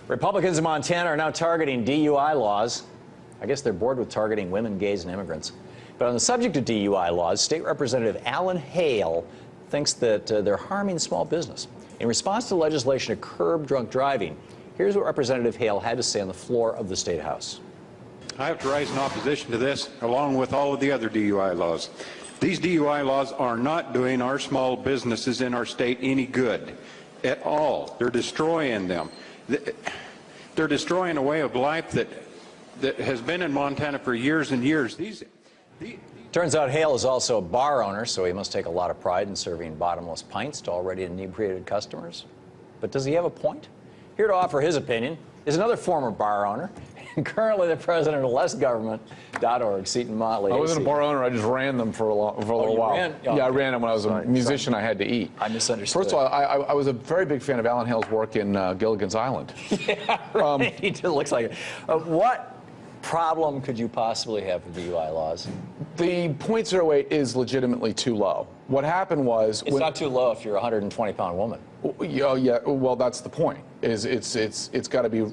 Republicans in Montana are now targeting DUI laws. I guess they're bored with targeting women, gays, and immigrants. But on the subject of DUI laws, State Representative Alan Hale thinks that they're harming small business. In response to legislation to curb drunk driving, here's what Representative Hale had to say on the floor of the State House. I have to rise in opposition to this, along with all of the other DUI laws. These DUI laws are not doing our small businesses in our state any good at all. They're destroying them. They're destroying a way of life that has been in Montana for years and years. Turns out Hale is also a bar owner, so he must take a lot of pride in serving bottomless pints to already inebriated customers. But does he have a point? Here to offer his opinion is another former bar owner and currently the president of lessgovernment.org, Seton Motley. I wasn't a bar owner. I just ran them for a little while. Yeah, I ran them when I was a musician. I had to eat. I misunderstood. First of all, I was a very big fan of Alan Hale's work in Gilligan's Island. Yeah, right. He looks like it. What problem could you possibly have with DUI laws? The .08 is legitimately too low. What happened was it's not too low if you're a 120-pound woman. Yeah. Well, that's the point. It's got to be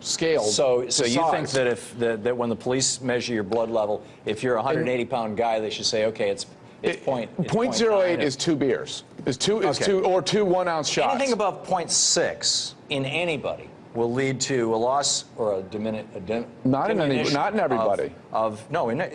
scaled. So you think that that when the police measure your blood level, if you're a 180-pound guy, they should say, okay, it's .08 is 2 beers. Is two or 2 1-ounce shots. Anything above .6 in anybody will lead to a loss or a not in everybody.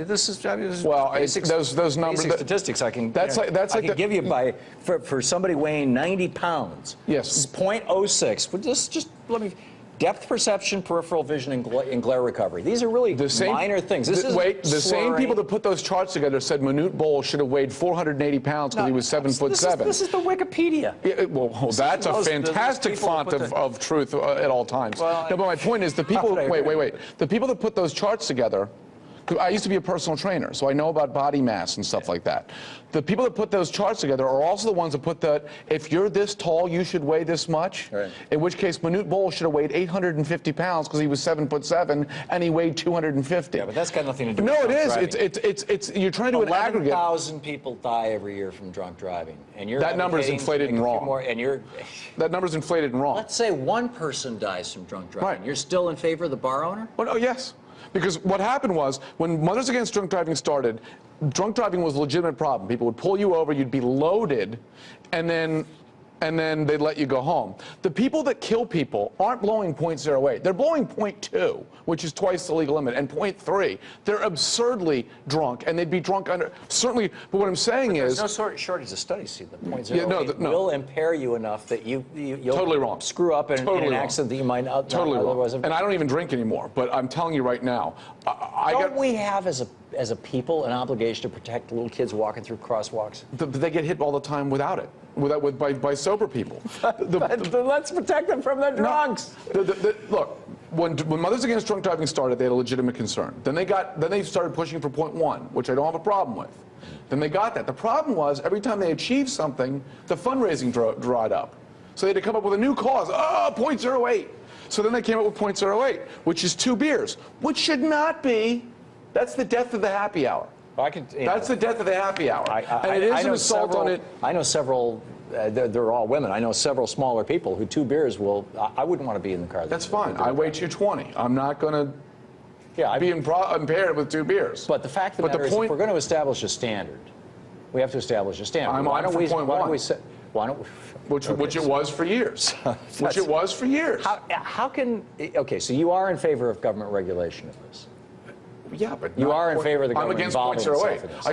This is well, basic, those numbers, basic statistics I can give you for somebody weighing 90 pounds. Yes. .06. But just let me. Depth perception, peripheral vision, and glare recovery. These are really minor things. The same people that put those charts together said Manute Bol should have weighed 480 pounds because he was 7'7". This is the Wikipedia. Yeah, well, that's a fantastic font of truth at all times. Well, no, but my point is the people. Wait. The people that put those charts together. I used to be a personal trainer, so I know about body mass and stuff like that. The people that put those charts together are also the ones that put that if you're this tall, you should weigh this much. Right. In which case, Manute Bol should have weighed 850 pounds because he was 7'7" and he weighed 250. Yeah, but that's got nothing to do with drunk driving. It's you're trying to do an aggregate. 11,000 people die every year from drunk driving, and you're that number is inflated and wrong. That number's inflated and wrong. Let's say one person dies from drunk driving. Right. You're still in favor of the bar owner? Well, oh, yes. Because what happened was, when Mothers Against Drunk Driving started, drunk driving was a legitimate problem. People would pull you over, you'd be loaded, and then they'd let you go home. The people that kill people aren't blowing .08. They're blowing .2, which is twice the legal limit, and .3. They're absurdly drunk, and they'd be drunk under certainly. But what I'm saying is, there's no shortage of studies. See, the .08 will impair you enough that you'll totally wrong. Screw up in an accident that you might not otherwise have. And I don't even drink anymore. But I'm telling you right now, don't we have as a people an obligation to protect little kids walking through crosswalks? They get hit all the time without it. By sober people. Let's protect them from the drunks. Look, when Mothers Against Drunk Driving started, they had a legitimate concern. Then they started pushing for .1, which I don't have a problem with. Then they got that. The problem was every time they achieved something, the fundraising dried up. So they had to come up with a new cause. Oh, .08. So then they came up with .08, which is 2 beers, which should not be. That's the death of the happy hour. That's the death of the happy hour. And it is an assault on it. I know several, they're all women. I know several smaller people who 2 beers will, I wouldn't want to be in the car. That's fine. I weigh 220. I'm not going to be impaired with 2 beers. But the fact of the matter is, if we're going to establish a standard, we have to establish a standard. I'm on for .1. Which it was for years. Which it was for years. How can, okay, so you are in favor of government regulation of this? Yeah, but you are in favor of the government involving itself in this. I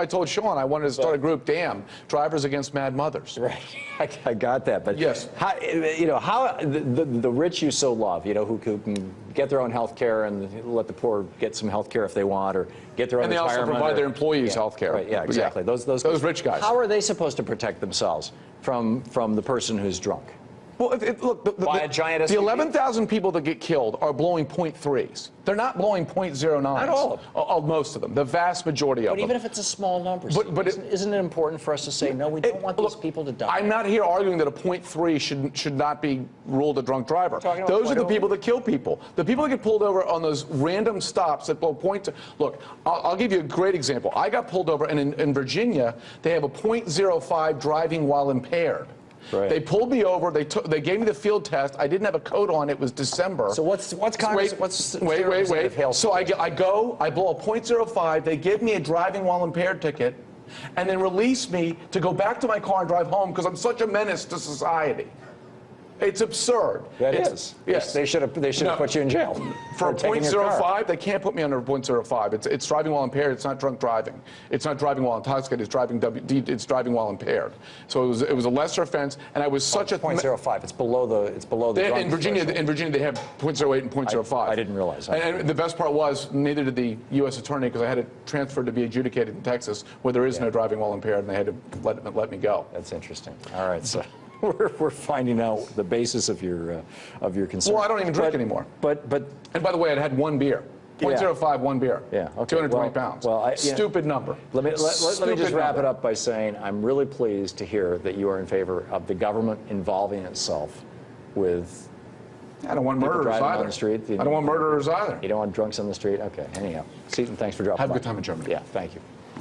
told Sean I wanted to start a group, DAMM, Drivers Against Mad Mothers. Right, I got that. But yes, how the rich you so love, who can get their own health care and let the poor get some health care if they want, or get their own retirement. And they also provide their employees health care. Right, yeah, exactly. Yeah. Those rich guys. How are they supposed to protect themselves from the person who's drunk? Well, look, the 11,000 people that get killed are blowing .3s. They're not blowing .09s. Not all of them. Most of them. The vast majority of them. But even if it's a small number, isn't it important for us to say, no, we don't want these people to die? I'm not here arguing that a .3 should not be ruled a drunk driver. Those are the people that kill people. The people that get pulled over on those random stops that blow .2. Look, I'll give you a great example. I got pulled over, and in Virginia, they have a .05 driving while impaired. Right. They pulled me over. They gave me the field test. I didn't have a coat on. It was December. So what's Congress? Wait. So I blow a .05. They give me a driving while impaired ticket, and then release me to go back to my car and drive home because I'm such a menace to society. It's absurd. That is. Yes. They should have put you in jail. For taking your car. .05, they can't put me under .05. It's driving while impaired. It's not drunk driving. It's not driving while intoxicated. It's driving while impaired. So it was a lesser offense, and I was such a .05. It's below the. In Virginia, they have .08 and .05. I didn't realize that. And the best part was neither did the U.S. attorney because I had it transferred to be adjudicated in Texas, where there is no driving while impaired, and they had to let me go. That's interesting. All right, so. We're finding out the basis of your concern. Well, I don't even drink anymore. And by the way, I'd had one beer. .05, one beer. Yeah. Okay. 220 pounds. Well, stupid number. Let me just wrap it up by saying I'm really pleased to hear that you are in favor of the government involving itself with. I don't want murderers either. On the street. I don't want murderers either. You don't want drunks on the street. Okay. Anyhow, Seton, thanks for dropping by. Have a good time in Germany. Yeah. Thank you.